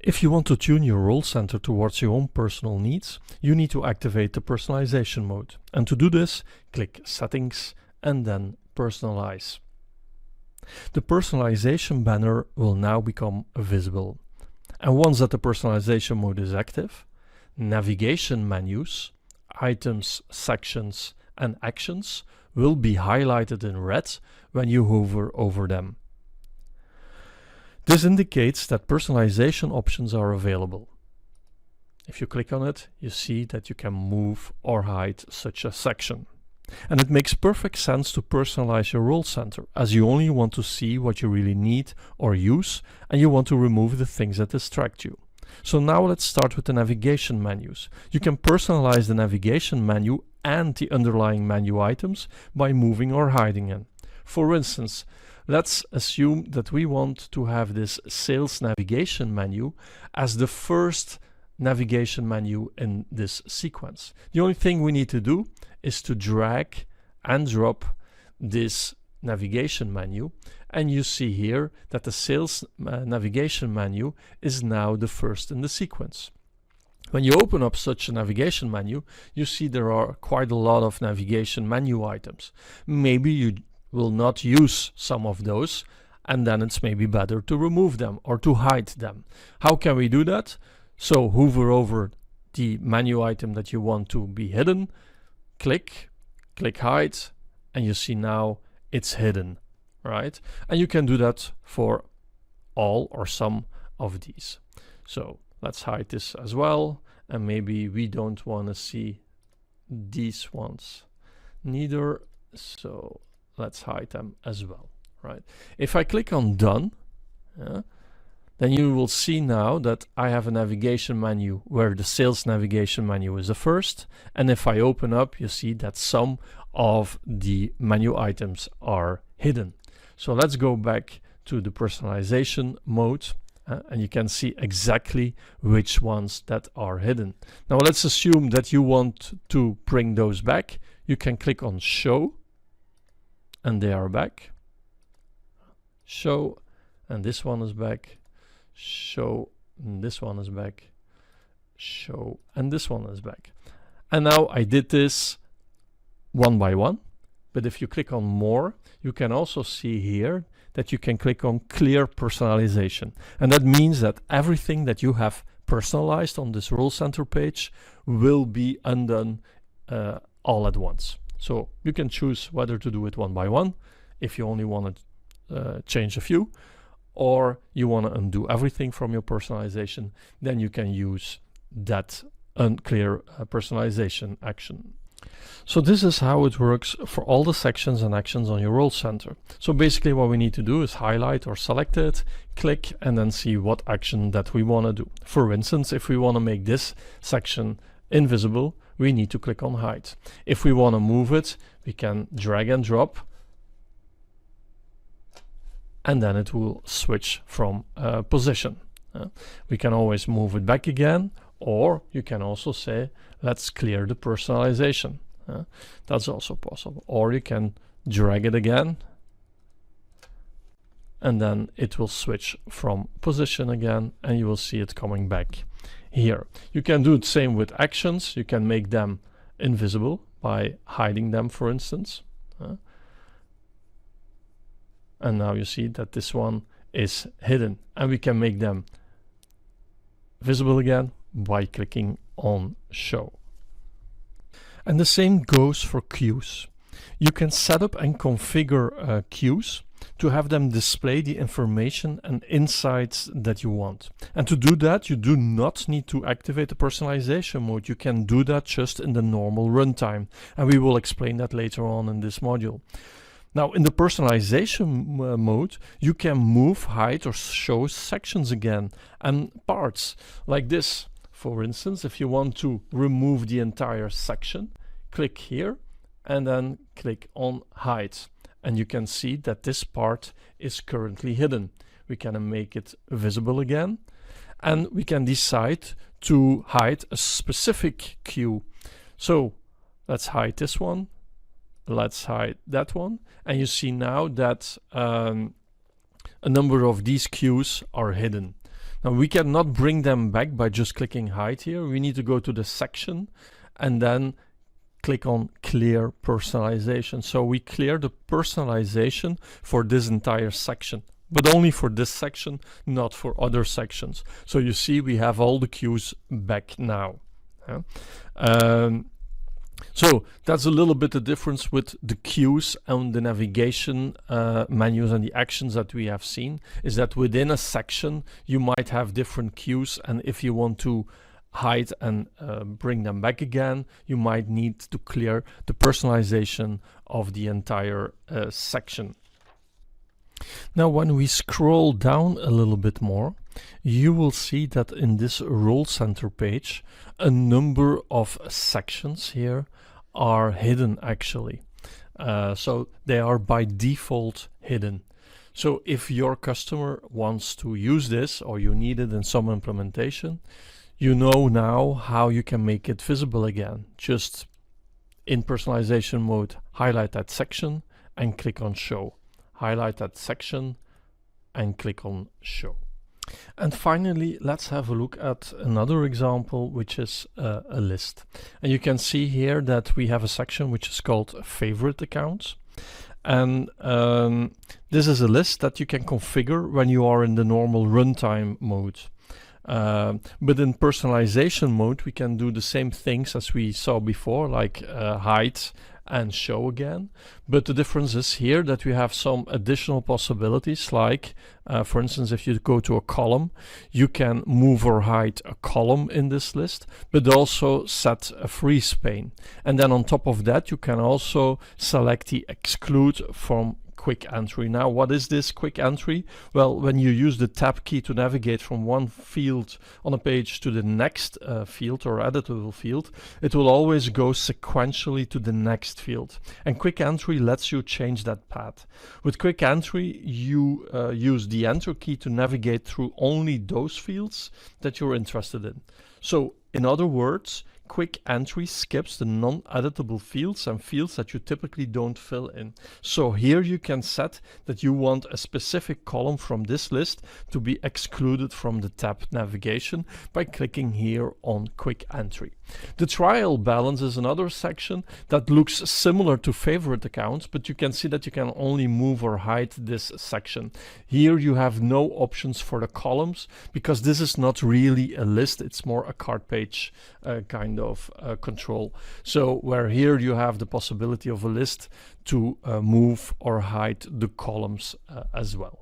If you want to tune your role center towards your own personal needs, you need to activate the personalization mode. And to do this, click Settings and then Personalize. The personalization banner will now become visible. And once that the personalization mode is active, navigation menus, items, sections, and actions will be highlighted in red when you hover over them. This indicates that personalization options are available. If you click on it, you see that you can move or hide such a section. And it makes perfect sense to personalize your role center, as you only want to see what you really need or use, and you want to remove the things that distract you. So now let's start with the navigation menus. You can personalize the navigation menu and the underlying menu items by moving or hiding them. For instance, let's assume that we want to have this sales navigation menu as the first navigation menu in this sequence. The only thing we need to do is to drag and drop this navigation menu, and you see here that the sales navigation menu is now the first in the sequence. When you open up such a navigation menu, you see there are quite a lot of navigation menu items. Maybe you will not use some of those, and then it's maybe better to remove them or to hide them. How can we do that? So hover over the menu item that you want to be hidden, click hide, and you see now it's hidden, right? And you can do that for all or some of these. So let's hide this as well, and maybe we don't want to see these ones neither, so let's hide them as well, right? If I click on done, then you will see now that I have a navigation menu where the sales navigation menu is the first, and if I open up, you see that some of the menu items are hidden. So let's go back to the personalization mode, and you can see exactly which ones that are hidden. Now let's assume that you want to bring those back. You can click on show, and they are back. Show, and this one is back. Show, and this one is back. Show, and this one is back. And now I did this one by one, but if you click on more, you can also see here that you can click on Clear Personalization. And that means that everything that you have personalized on this role center page will be undone all at once. So you can choose whether to do it one by one if you only want to change a few, or you want to undo everything from your personalization, then you can use that unclear personalization action. So this is how it works for all the sections and actions on your role center. So basically what we need to do is highlight or select it, click, and then see what action that we want to do. For instance, if we want to make this section invisible, we need to click on hide. If we want to move it, we can drag and drop, and then it will switch from position. We can always move it back again, or you can also say, let's clear the personalization. That's also possible. Or you can drag it again, and then it will switch from position again, and you will see it coming back here. You can do the same with actions. You can make them invisible by hiding them, for instance. And now you see that this one is hidden, and we can make them visible again by clicking on show. And the same goes for queues. You can set up and configure queues to have them display the information and insights that you want. And to do that, you do not need to activate the personalization mode. You can do that just in the normal runtime, and we will explain that later on in this module. Now in the personalization mode, you can move, hide, or show sections again and parts like this. For instance, if you want to remove the entire section, click here and then click on hide. And you can see that this part is currently hidden. We can make it visible again, and we can decide to hide a specific queue. So let's hide this one. Let's hide that one. And you see now that a number of these queues are hidden. Now we cannot bring them back by just clicking hide here. We need to go to the section and then click on Clear Personalization. So we clear the personalization for this entire section, but only for this section, not for other sections. So you see we have all the cues back now. So that's a little bit the difference with the cues and the navigation menus and the actions that we have seen, is that within a section you might have different cues, and if you want to hide and bring them back again, you might need to clear the personalization of the entire section. Now when we scroll down a little bit more, you will see that in this role center page a number of sections here are hidden actually. So they are by default hidden. So if your customer wants to use this, or you need it in some implementation, you know now how you can make it visible again. Just in personalization mode, highlight that section and click on show. Highlight that section and click on show. And finally, let's have a look at another example, which is a list. And you can see here that we have a section which is called favorite accounts. And this is a list that you can configure when you are in the normal runtime mode. But in personalization mode, we can do the same things as we saw before, like hide and show again. But the difference is here that we have some additional possibilities, like for instance, if you go to a column, you can move or hide a column in this list, but also set a freeze pane. And then on top of that, you can also select the exclude from quick entry. Now, what is this quick entry? Well, when you use the tab key to navigate from one field on a page to the next field or editable field, it will always go sequentially to the next field. And quick entry lets you change that path. With quick entry, you use the enter key to navigate through only those fields that you're interested in. So, in other words, quick entry skips the non-editable fields and fields that you typically don't fill in. So here you can set that you want a specific column from this list to be excluded from the tab navigation by clicking here on quick entry. The trial balance is another section that looks similar to favorite accounts, but you can see that you can only move or hide this section. Here you have no options for the columns because this is not really a list, it's more a card page kind of control. So where here you have the possibility of a list to move or hide the columns as well.